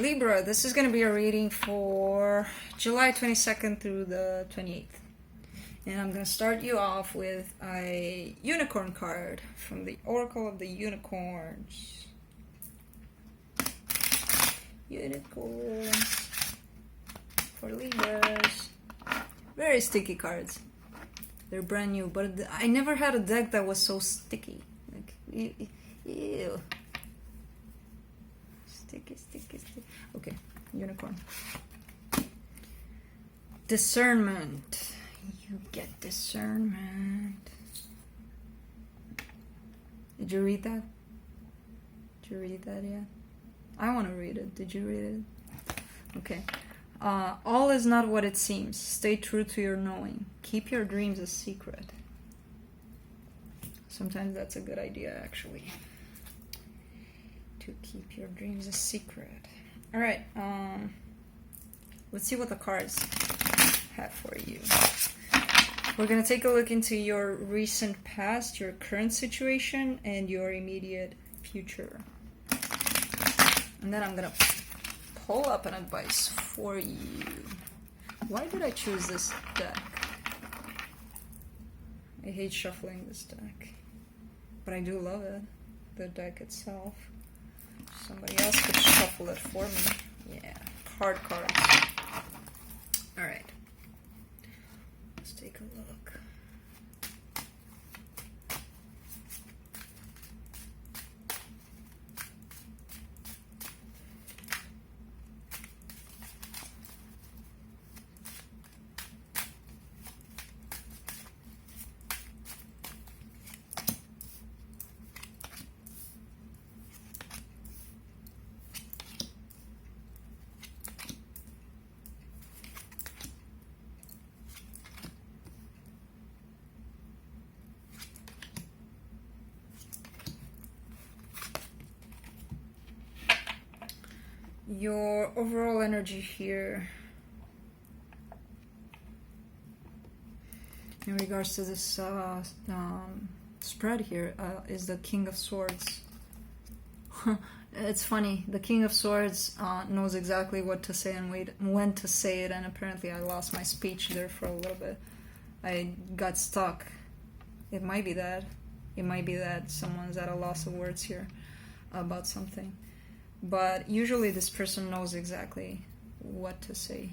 Libra, this is going to be a reading for July 22nd through the 28th. And I'm going to start you off with a unicorn card from the Oracle of the Unicorns. Unicorns for Libras. Very sticky cards. They're brand new, but I never had a deck that was so sticky. Like, ew. Sticky. Okay, unicorn. Discernment. You get discernment. Did you read that? Did you read that yet? I want to read it. Did you read it? Okay. All is not what it seems. Stay true to your knowing. Keep your dreams a secret. Sometimes that's a good idea, actually. To keep your dreams a secret. Alright, let's see what the cards have for you. We're going to take a look into your recent past, your current situation, and your immediate future. And then I'm going to pull up an advice for you. Why did I choose this deck? I hate shuffling this deck, but I do love it, the deck itself. Somebody else could shuffle it for me. Yeah, card cards. Alright. Let's take a look. Your overall energy here in regards to this spread here is the King of Swords. It's funny, the King of Swords knows exactly what to say and when to say it, and apparently I lost my speech there for a little bit. I got stuck. It might be that. It might be that someone's at a loss of words here about something. But usually this person knows exactly what to say.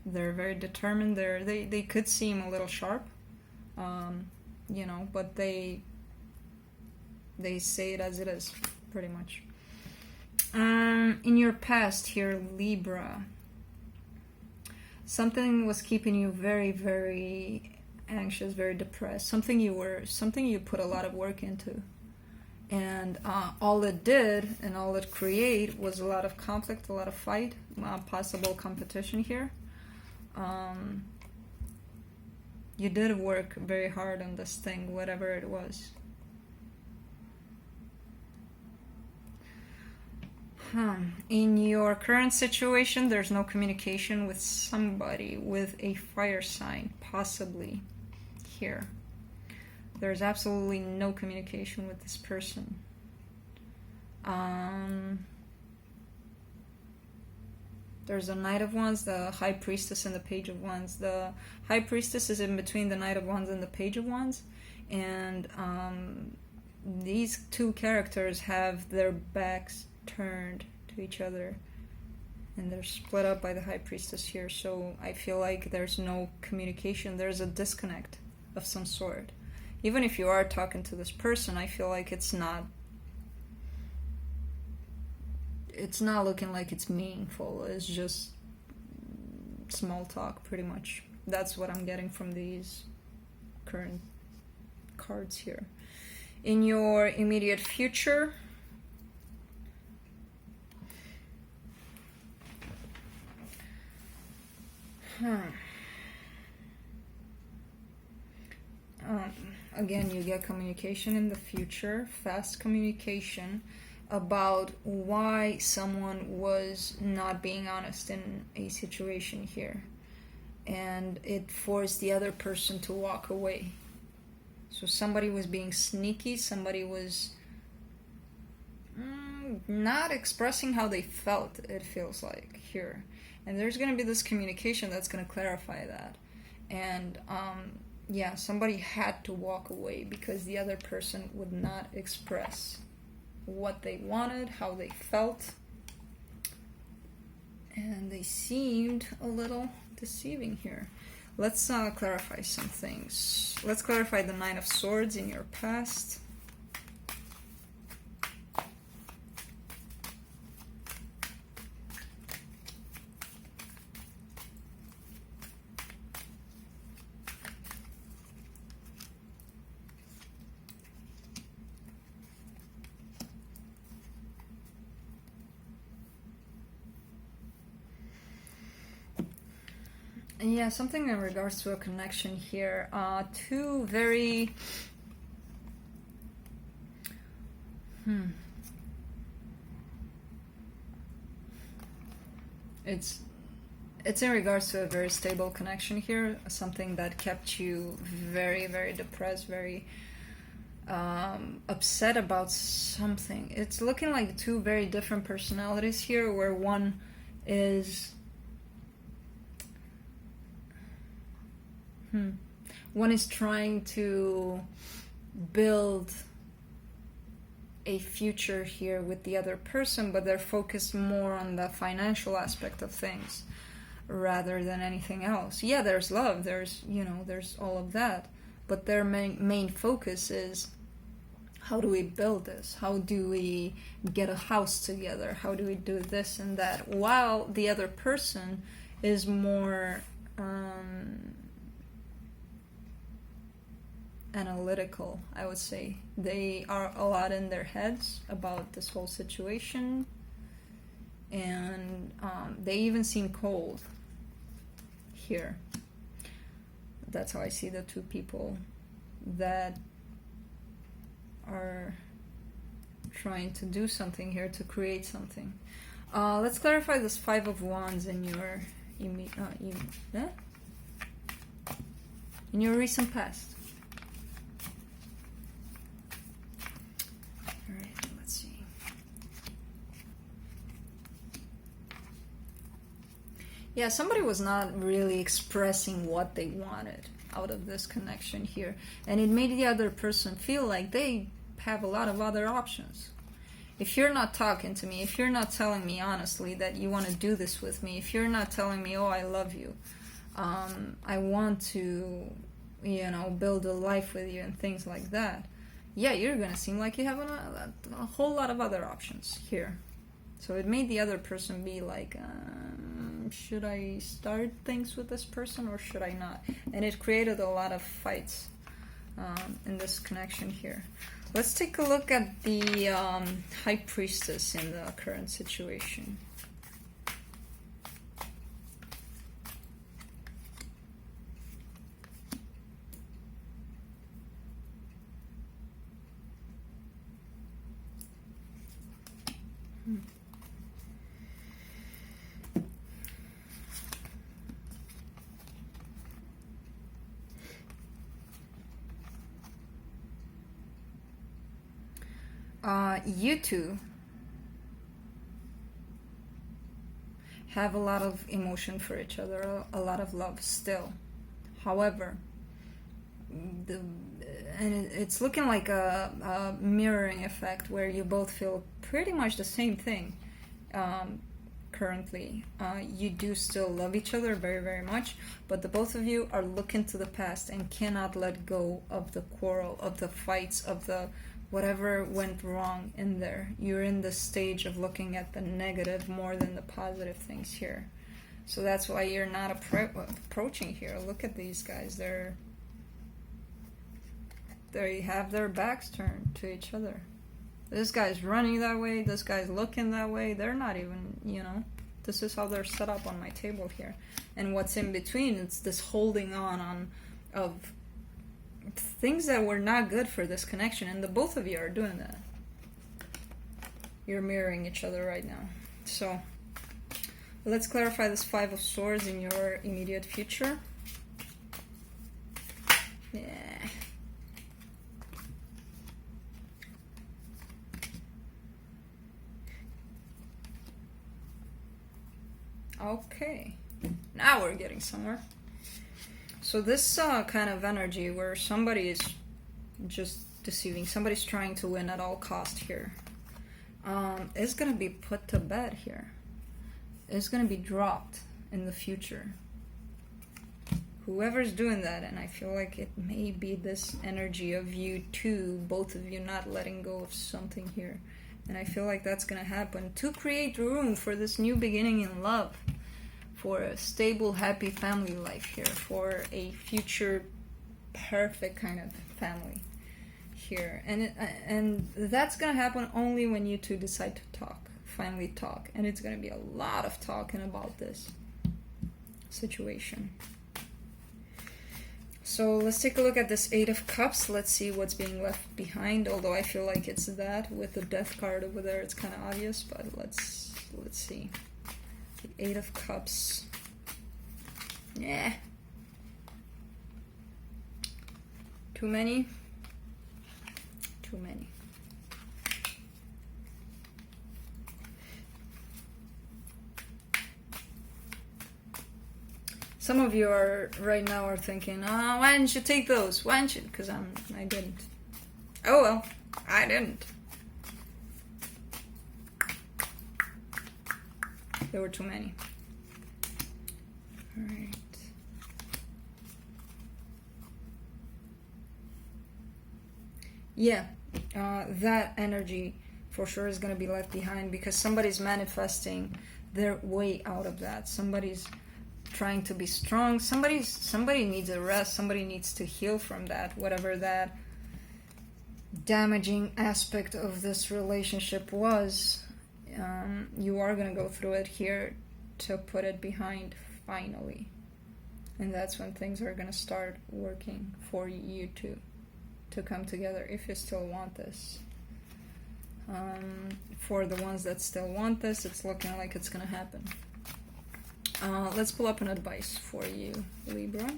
They're very determined. They could seem a little sharp, you know, but they say it as it is, pretty much. In your past here, Libra, something was keeping you very, very anxious, very depressed. Something you put a lot of work into. And all it did and all it created was a lot of conflict, a lot of fight, possible competition here. You did work very hard on this thing, whatever it was. In your current situation, there's no communication with somebody with a fire sign, possibly here. There's absolutely no communication with this person. There's a Knight of Wands, the High Priestess, and the Page of Wands. The High Priestess is in between the Knight of Wands and the Page of Wands. And these two characters have their backs turned to each other. And they're split up by the High Priestess here. So I feel like there's no communication. There's a disconnect of some sort. Even if you are talking to this person, I feel like it's not looking like it's meaningful. It's just small talk, pretty much. That's what I'm getting from these current cards here. In your immediate future, again, you get communication in the future, fast communication about why someone was not being honest in a situation here. And it forced the other person to walk away. So somebody was being sneaky, somebody was not expressing how they felt, it feels like here. And there's going to be this communication that's going to clarify that. And yeah, somebody had to walk away because the other person would not express what they wanted, how they felt. And they seemed a little deceiving here. Let's clarify some things. Let's clarify the Nine of Swords in your past. Yeah, something in regards to a connection here. Two very... It's in regards to a very stable connection here. Something that kept you very, very depressed, very upset about something. It's looking like two very different personalities here, where one is... One is trying to build a future here with the other person, but they're focused more on the financial aspect of things rather than anything else. Yeah, there's love, there's, you know, there's all of that, but their main focus is, how do we build this? How do we get a house together? How do we do this and that? While the other person is more analytical, I would say. They are a lot in their heads about this whole situation, and they even seem cold here. That's how I see the two people that are trying to do something here, to create something. Let's clarify this Five of Wands in your in your recent past. Yeah, somebody was not really expressing what they wanted out of this connection here. And it made the other person feel like they have a lot of other options. If you're not talking to me, if you're not telling me honestly that you want to do this with me, if you're not telling me, oh, I love you, I want to, you know, build a life with you and things like that, yeah, you're going to seem like you have a whole lot of other options here. So it made the other person be like, should I start things with this person or should I not? And it created a lot of fights in this connection here. Let's take a look at the High Priestess in the current situation. You two have a lot of emotion for each other, a lot of love still. However, it's looking like a mirroring effect where you both feel pretty much the same thing currently. You do still love each other very, very much, but the both of you are looking to the past and cannot let go of the quarrel, of the fights, of the whatever went wrong in there. You're in the stage of looking at the negative more than the positive things here. So that's why you're not approaching here. Look at these guys. They have their backs turned to each other. This guy's running that way. This guy's looking that way. They're not even, you know, this is how they're set up on my table here. And what's in between, it's this holding on of things that were not good for this connection, and the both of you are doing that. You're mirroring each other right now. So let's clarify this Five of Swords in your immediate future. Yeah. Okay, now we're getting somewhere. So this kind of energy where somebody is just deceiving, somebody's trying to win at all cost here, is going to be put to bed here. It's going to be dropped in the future. Whoever's doing that, and I feel like it may be this energy of you two, both of you not letting go of something here. And I feel like that's going to happen to create room for this new beginning in love, for a stable, happy family life here, for a future perfect kind of family here. And that's going to happen only when you two decide to talk, finally talk. And it's going to be a lot of talking about this situation. So let's take a look at this Eight of Cups. Let's see what's being left behind. Although I feel like it's that with the Death card over there, it's kind of obvious. But let's see. The Eight of Cups. Yeah. Too many. Too many. Some of you are right now are thinking, oh, why didn't you take those? Why didn't you? Because I didn't. Oh well, I didn't. There were too many. All right. Yeah, that energy for sure is going to be left behind because somebody's manifesting their way out of that. Somebody's trying to be strong. Somebody needs a rest. Somebody needs to heal from that, whatever that damaging aspect of this relationship was. You are going to go through it here to put it behind finally. And that's when things are going to start working for you two to come together if you still want this. For the ones that still want this, it's looking like it's going to happen. Let's pull up an advice for you, Libra.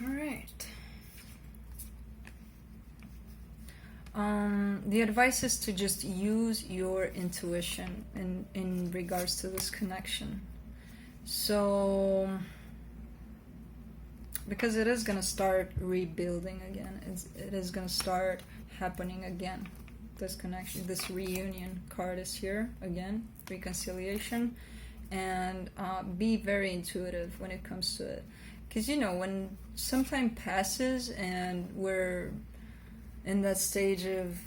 All right. The advice is to just use your intuition in regards to this connection. So, because it is going to start rebuilding again. It is going to start happening again. This connection, this reunion card is here again, reconciliation. And be very intuitive when it comes to it. Because, you know, when some time passes and we're in that stage of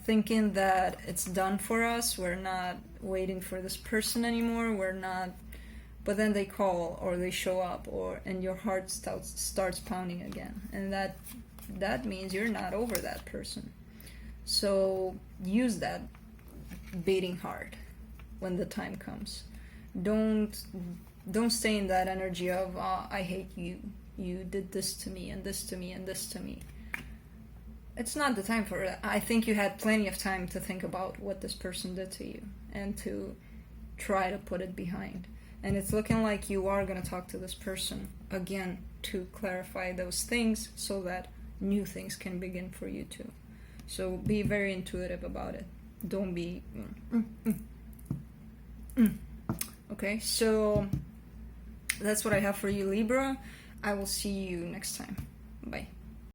thinking that it's done for us, we're not waiting for this person anymore, we're not, but then they call or they show up, and your heart starts pounding again, and that means you're not over that person. So use that beating heart when the time comes. Don't stay in that energy of I hate you, you did this to me and this to me and this to me. It's not the time for it. I think you had plenty of time to think about what this person did to you and to try to put it behind. And it's looking like you are going to talk to this person again to clarify those things so that new things can begin for you too. So be very intuitive about it. Don't be... Okay, so that's what I have for you, Libra. I will see you next time. Bye.